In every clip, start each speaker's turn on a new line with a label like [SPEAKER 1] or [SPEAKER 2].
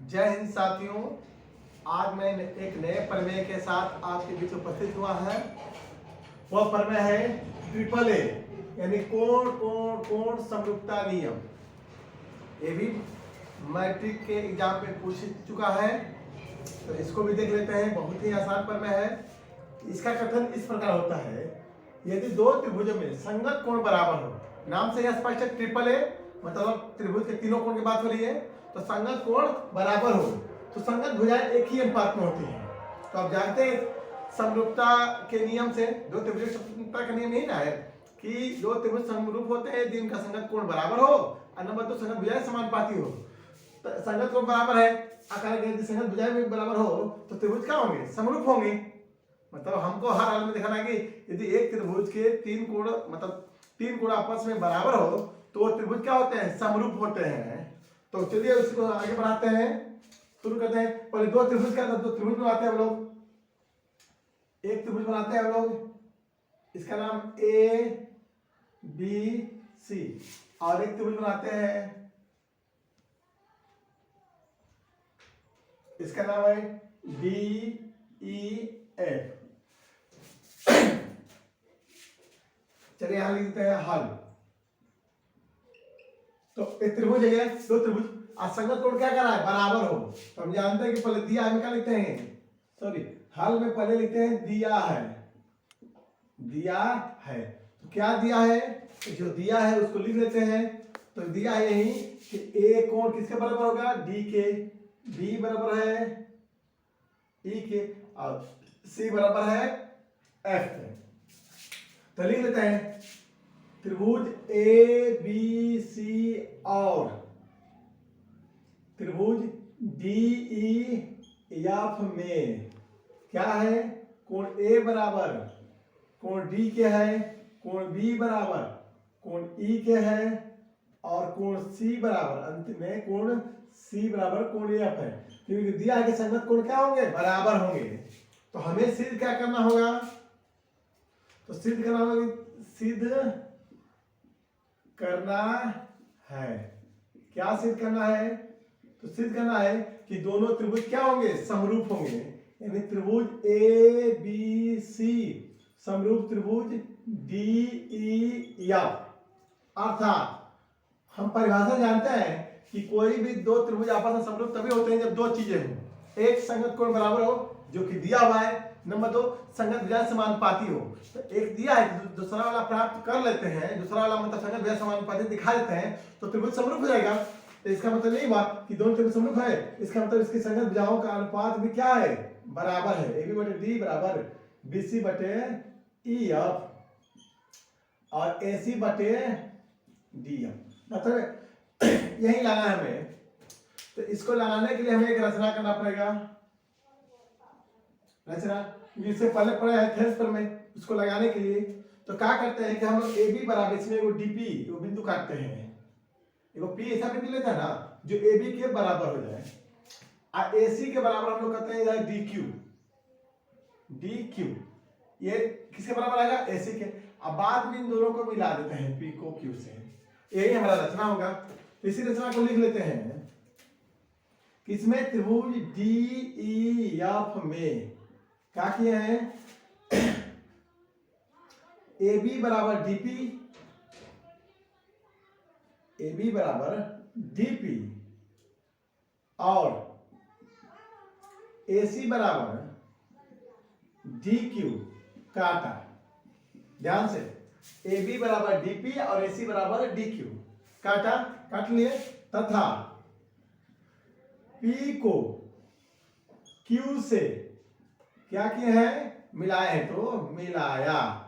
[SPEAKER 1] जय हिंद साथियों। आज मैं एक नए प्रमेय के साथ आपके बीच उपस्थित हुआ है। वह प्रमेय है ट्रिपल ए यानी कोण कोण कोण समरूपता नियम। ये भी मैट्रिक के एग्जाम में पूछ चुका है, तो इसको भी देख लेते हैं। बहुत ही आसान प्रमेय है। इसका कथन इस प्रकार होता है, यदि दो त्रिभुजों में संगत कोण बराबर हो, नाम से यह स्पष्ट है ट्रिपल ए मतलब त्रिभुज के तीनों कोण की बात हो रही है, तो संगत कोण बराबर हो तो संगत भुजाएं एक ही अनुपात में होती हैं। तो आप जानते हैं समरूपता के नियम से, दो त्रिभुज समरूपता का नियम नहीं ना है कि दो त्रिभुज समरूप होते हैं यदि उनका संगत कोण बराबर हो और नंबर दो संगत भुजाएं समानुपाती हो। तो संगत कोण बराबर है, यदि संगत भुजाएं भी बराबर हो तो त्रिभुज क्या होंगे? समरूप होंगे। मतलब हमको हर हाल में दिखाना है कि यदि एक त्रिभुज के तीन कोण मतलब तीन कोण आपस में बराबर हो तो त्रिभुज क्या होते हैं? समरूप होते हैं। तो चलिए उसको आगे बढ़ाते हैं, शुरू करते हैं। पहले दो त्रिभुज का दो त्रिभुज बनाते हैं हम लोग। एक त्रिभुज बनाते हैं हम लोग, इसका नाम ए बी सी, और एक त्रिभुज बनाते हैं इसका नाम है डी ई एफ। चलिए यहां लिखते हैं हल। तो एक त्रिभुज है, दो त्रिभुज, असंगत कोण क्या कर रहा है? बराबर हो। तो हम जानते हैं कि पहले दिया है में क्या लिखते हैं? सॉरी, हल में पहले लिखते हैं दिया है। दिया है तो क्या दिया है? तो जो दिया है उसको लिख लेते हैं। तो दिया है यही कि ए कोण किसके बराबर होगा? डी के। बी बराबर है ई के और सी बराबर है एफ के। तो लिख लेते हैं त्रिभुज ए बी सी और त्रिभुज डी ई एफ में क्या है? कोण ए बराबर कोण डी के है, कोण बी बराबर कोण ई के है और कोण सी बराबर अंत में कोण सी बराबर कोण एफ है। क्योंकि दिया है कि संगत कोण क्या होंगे? बराबर होंगे। तो हमें सिद्ध क्या करना होगा? तो सिद्ध करना होगा, सिद्ध करना है। क्या सिद्ध करना है? तो सिद्ध करना है कि दोनों त्रिभुज क्या होंगे? समरूप होंगे। यानी त्रिभुज ए बी सी समरूप त्रिभुज डी ई एफ। अर्थात हम परिभाषा जानते हैं कि कोई भी दो त्रिभुज आपस में समरूप तभी होते हैं जब दो चीजें हों। एक संगत कोण बराबर हो जो कि दिया हुआ है, नंबर दो संगत भुजाएं समानुपाती हो। तो एक दिया है, दूसरा वाला प्राप्त कर लेते हैं, दूसरा वाला मतलब संगत भुजाएं समानुपाती दिखा देते हैं तो त्रिभुज समरूप हो जाएगा। तो इसका मतलब नहीं हुआ कि दोनों त्रिभुज समरूप है, इसका मतलब इसकी संगत भुजाओं का अनुपात भी क्या है? बराबर है। ए बी बटे डी बराबर बी सी बटे ई एफ और ए सी बटे डी एफ। मतलब यही लाना है हमें। तो इसको लगाने के लिए हमें एक रचना करना पड़ेगा। रचना इससे पहले पढ़े है थेस पर में, उसको लगाने के लिए तो क्या करते हैं कि हम लोग ए बी बराबर इसमें एगो डीपी एगो बिंदु काटते हैं, एगो पी ऐसा बिंदु लेते हैं ना जो ए बी के बराबर हो जाए और ए सी के बराबर हम लोग कहते हैं इधर डी क्यू। डी क्यू ये किसके बराबर आएगा? ए सी के। अब बाद में इन दोनों को मिला देते हैं पी को क्यू से। यही हमारा रचना होगा। तो इसी रचना को लिख लेते हैं कि इसमें त्रिभुज डी ई एफ में क्या किए हैं? ए बी बराबर डीपी, ए बी बराबर डीपी और ए सी बराबर डी क्यू काटा। ध्यान से, ए बी बराबर डीपी और ए सी बराबर डी क्यू काटा, काट लिए तथा P को Q से क्या किए हैं? मिलाए हैं। तो मिलाया।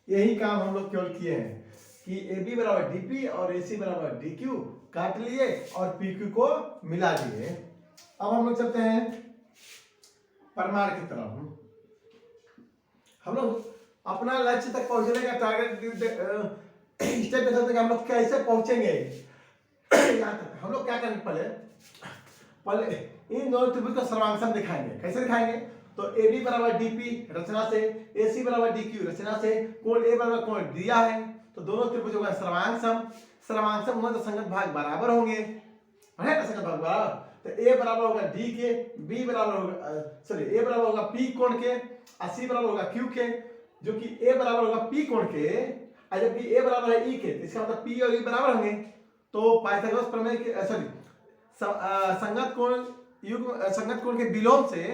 [SPEAKER 1] यही काम हम लोग केवल किए हैं कि ए बी बराबर डीपी और ए सी बराबर डी क्यू काट लिए और पी क्यू को मिला दिए। अब हम लोग चलते हैं प्रमाण की तरफ। हम लोग अपना लक्ष्य तक पहुंचने का टारगेट स्टेप बताते हैं हम लोग कैसे पहुंचेंगे यहाँ तक। हम लोग क्या करेंगे? पहले इन दोनों त्रिभुज का सर्वांग दिखाएंगे। कैसे दिखाएंगे? तो ए बी बराबर डीपी रचना से, ए सी बराबर डी क्यू रचना से, कोण ए बराबर कोण दिया है तो दोनों त्रिभुजों का सर्वांग सम, सर्वांग सम तो संगत भाग बराबर होंगे, है ना? संगत भाग बराबर तो ए बराबर होगा डी के, बी बराबर होगा सॉरी ए बराबर होगा पी कोण के, और सी बराबर होगा क्यू के, जो कि ए बराबर होगा पी कोण के, और जबकि ए बराबर है ई के, इसका मतलब पी और ई बराबर होंगे। तो पाइथागोरस प्रमेय के सॉरी संगत कोण के विलोम से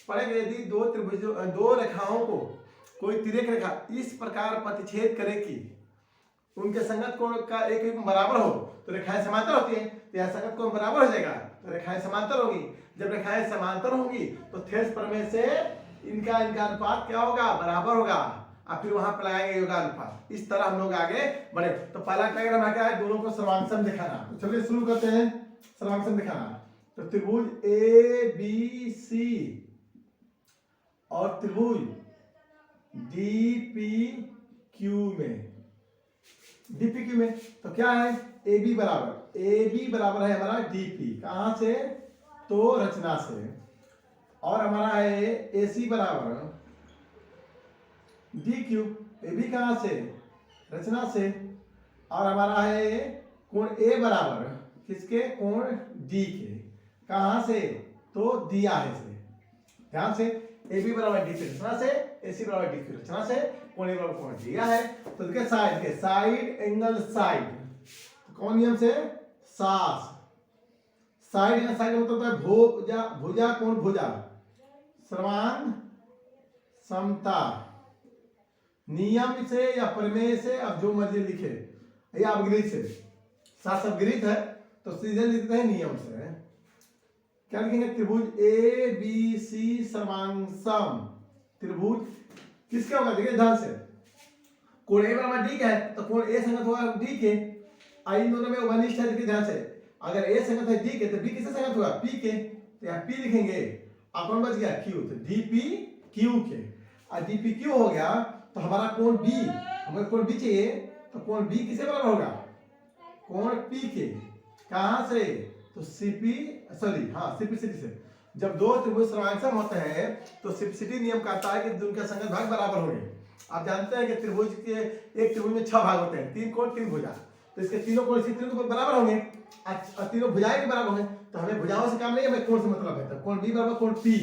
[SPEAKER 1] पढ़ेंगे, यदि दो त्रिभुजों दो रेखाओं को कोई तिर्यक रेखा इस प्रकार प्रतिच्छेद करे कि उनके संगत कोण का एक बराबर हो तो रेखाएं समांतर होती हैं, तो यह संगत कोण बराबर हो जाएगा तो रेखाएं समांतर होगी। जब रेखाएं समांतर होंगी तो थेस प्रमेय से इनका अनुपात क्या होगा, बराबर होगा, और फिर वहां पर लगाएंगे योगानुपात। इस तरह हम लोग आगे बढ़े। तो पहला डायग्राम क्या है, दोनों को सर्वांगसम दिखाना। तो चलिए शुरू करते हैं सर्वांगसम दिखाना। तो त्रिभुज ए बी सी और त्रिभुज डी पी क्यू में, डीपीक्यू में तो क्या है, ए बी बराबर है हमारा डीपी, कहां से, तो रचना से, और हमारा है ए सी बराबर डी क्यू, ए बी कहां से, रचना से, और हमारा है कोण ए बराबर किसके, कोण डी के, कहां से, तो दिया है से। ध्यान से, ए बी बराबर डी की रचना से, ए सी बराबर डी की रचना से, कोण ए बराबर कोण दिया है। तो देखिए साइड एंगल साइड, कौन नियम से, सास, साइड एंगल साइड मतलब है भुजा कोण भुजा, सर्वांग समता, नियम से या प्रमेय से, अब जो मर्जी लिखे, या अपगृहित से, सास अपगृहित है तो सीधे लिखते हैं नियम से। क्या लिखेंगे, त्रिभुज ए बी सी सर्वांगसम, त्रिभुज किसका होगा, देखिए ध्यान से, कोण ए बराबर डी का है तो कोण ए संगत होगा डी के, इन दोनों में वनिष्ठ है, देखिए ध्यान से, अगर ए संगत है डी के तो बी किससे संगत होगा, पी के, तो यहाँ पी लिखेंगे, अपन बच गया क्यू, तो डी पी क्यू के, और डी पी क्यू हो गया तो हमारा कोण बी, हमें कोण बी चाहिए, तो कोण बी किससे बराबर होगा, कोण पी के, कहां से, तो सीपी सॉरी हाँ सिपिसिटी से। जब दो त्रिभुज सर्वांगसम होते हैं तो सिपिसिटी नियम कहता है कि उनके संगत भाग बराबर होंगे। आप जानते हैं कि त्रिभुज के एक त्रिभुज में 6 भाग होते हैं, 3 कोण 3 भुजा, तो इसके तीनों कोण इसी तीनों बराबर होंगे, तीनों भुजाएं भी बराबर होंगे, तो हमें भुजाओं से काम नहीं है, हमें कोण से मतलब है। तो कोण बी बराबर कोण पी,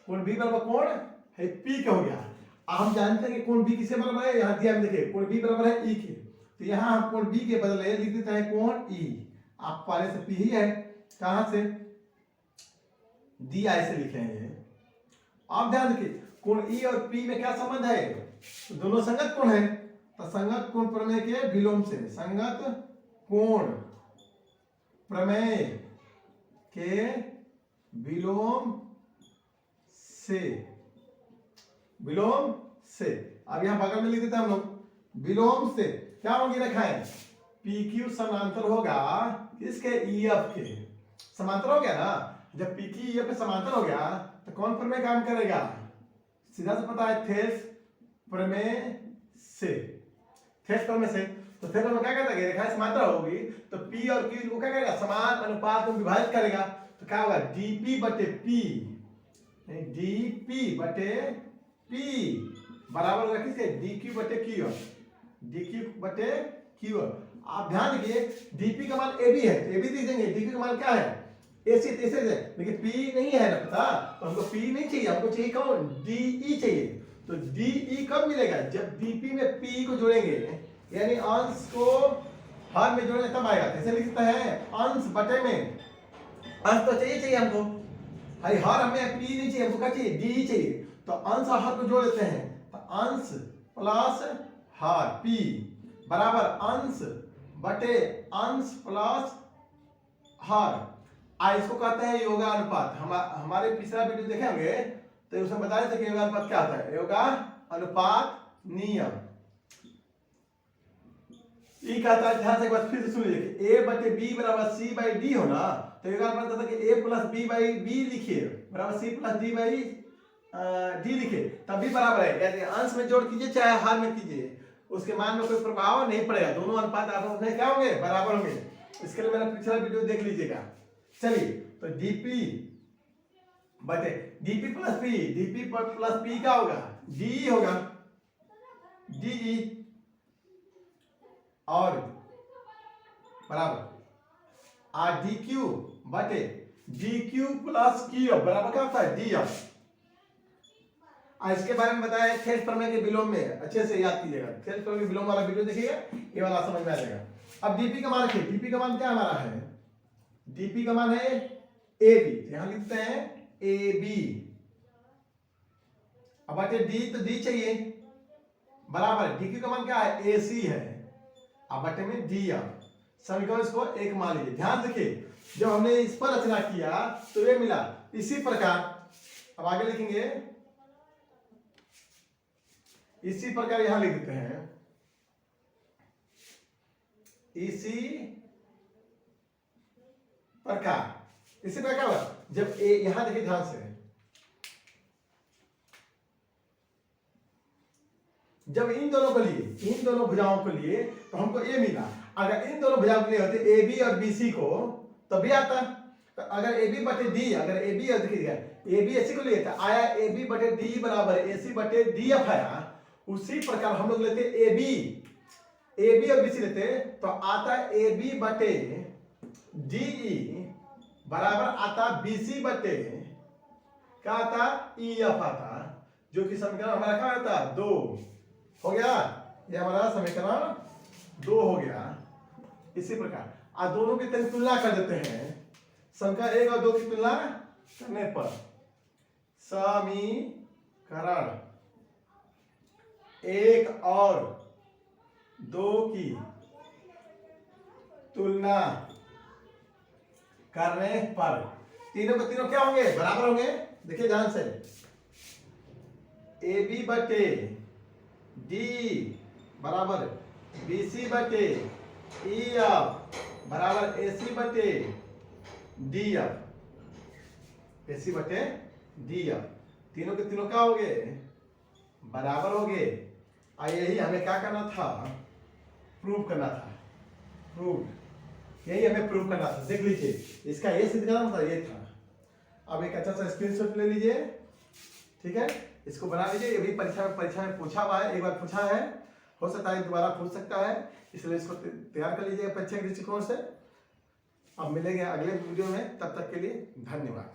[SPEAKER 1] कोण बी बराबर कोण है पी का हो गया। हम जानते हैं कि कोण बी किससे बराबर है, यहाँ दिया देखिए कोण बी बराबर है ई के, तो यहाँ हम कोण बी के बदले लिख देते हैं कोण ई, आप पहले से पी ही है, कहां से, दिया ऐसे लिखे हैं। आप ध्यान रखिए कोण ई और पी में क्या संबंध है, तो दोनों संगत कोण है, तो संगत कोण प्रमेय के विलोम से, संगत कोण प्रमेय के विलोम से, विलोम से, अब यहां बगल में लिख देते हैं हम लोग, विलोम से क्या होगी रेखाएं, पी क्यू समांतर होगा किसके, ई एफ के, समांतर हो गया ना। जब पी की ई एफ के समांतर हो गया तो कौन प्रमेय काम करेगा, सीधा से पता है थेस प्रमेय से, थेस प्रमेय से। तो थेस प्रमेय क्या कहता है, रेखाएं समांतर होगी तो पी और क्यू को क्या करेगा, समान अनुपात में विभाजित करेगा, तो क्या होगा, डीपी बटे पी, डीपी बटे पी बराबर होगा किसके, डीक्यू बटे क्यू, डीक्यू बटे क्यू। आप ध्यान रखिए डीपी का मान ए बी है, ए बी लिख देंगे, डीक्यू का मान क्या है, ऐसे ऐसे लेकिन पी नहीं है ना पता, तो हमको पी नहीं चाहिए, हमको चाहिए कौन, डीई चाहिए। तो डीई कब मिलेगा, जब डीपी में पी को जोड़ेंगे, यानी अंश को हर में जोड़ेंगे तब आएगा। कैसे लिखता है, अंश बटे में, अंश तो चाहिए हमको, भाई हर हमें पी नहीं चाहिए, हमको क्या चाहिए, डी चाहिए, तो अंश और हर को जोड़ देते हैं, तो अंश प्लस हर पी बराबर अंश बटे अंश प्लस हर, इसको कहते हैं योगानुपात। हमारे पिछला वीडियो देखेंगे तो उसमें बताया था कि योगानुपात क्या होता है, योगानुपात नियम ई कहता है, ध्यान से एक बार फिर से सुन लीजिए, ए बटे बी बराबर सी बाई डी हो ना, तो योगानुपात कहता है कि A plus B by B लिखिए बराबर C plus D by D लिखिए, तब भी बराबर है, यानी अंश में जोड़ कीजिए चाहे हर में कीजिए, उसके मान में कोई प्रभाव नहीं पड़ेगा, दोनों अनुपात आपस में क्या होंगे, बराबर होंगे। इसके लिए मेरा पिछला वीडियो देख लीजिएगा। चलिए तो डीपी बटे DP plus P, DP plus P क्या होगा, डी होगा, डी और बराबर डी क्यू बटे D Q plus Q F बराबर क्या होता है डी एफ। इसके बारे में बताया थेल्स प्रमेय के विलोम में, अच्छे से याद कीजिएगा। थेल्स प्रमेय के विलोम वाला वीडियो देखिएगा, ये वाला समझ में आ जाएगा। अब डीपी का मान रखिए, डीपी का मान क्या हमारा है, डीपी का मान है ए बी, यहां लिखते हैं ए बी। अब बाटे डी, तो डी चाहिए बराबर डी क्यू का मान क्या है ए सी है, अब बाटे में डी एफ। समीकरण इसको एक मान लीजिए। ध्यान देखिए जब हमने इस पर रचना किया तो ये मिला। इसी प्रकार अब आगे लिखेंगे, इसी प्रकार यहां लिख देते हैं, इसी प्रकार। इसी प्रकार होगा जब ए, यहां देखिए ध्यान से, जब इन दोनों को लिए, इन दोनों भुजाओं को लिए तो हमको ए मिला। अगर इन दोनों भुजाओं के लिए होते ए बी और बी सी को तो भी आता। तो अगर ए बी बटे डी, अगर ए बी और देखिएगा ए बी एसी को लिए तो आया ए बी बटे डी बराबर ए सी बटे डी एफ आया। उसी प्रकार हम लोग लेते ए बी और बी सी लेते तो आता ए बी बटे डी ई बराबर आता बी सी बटे क्या आता ई एफ आता, जो कि समीकरण हमारा क्या आता 2 हो गया। ये हमारा समीकरण 2 हो गया। इसी प्रकार आज दोनों की तुलना कर देते हैं। समीकरण 1 और 2 की तुलना करने पर समीकरण 1 और 2 की तुलना करने पर तीनों के तीनों क्या होंगे बराबर होंगे। देखिए ध्यान से, ए बी बटे डी बराबर बी सी बटे ई एफ बराबर ए सी बटे डी एफ, ए सी बटे डी एफ। तीनों के तीनों क्या हो गए बराबर हो गए। यही हमें क्या करना था, प्रूव करना था। प्रूव, यही हमें प्रूव करना था। देख लीजिए इसका ये सिद्ध करना था, ये था। अब एक अच्छा सा स्क्रीनशॉट ले लीजिए, ठीक है, इसको बना लीजिए। ये भी परीक्षा में पूछा हुआ है, एक बार पूछा है, हो सकता है दोबारा पूछ सकता है, इसलिए इसको तैयार कर लीजिए परीक्षा के दृष्टिकोण से। अब मिलेंगे अगले वीडियो में, तब तक के लिए धन्यवाद।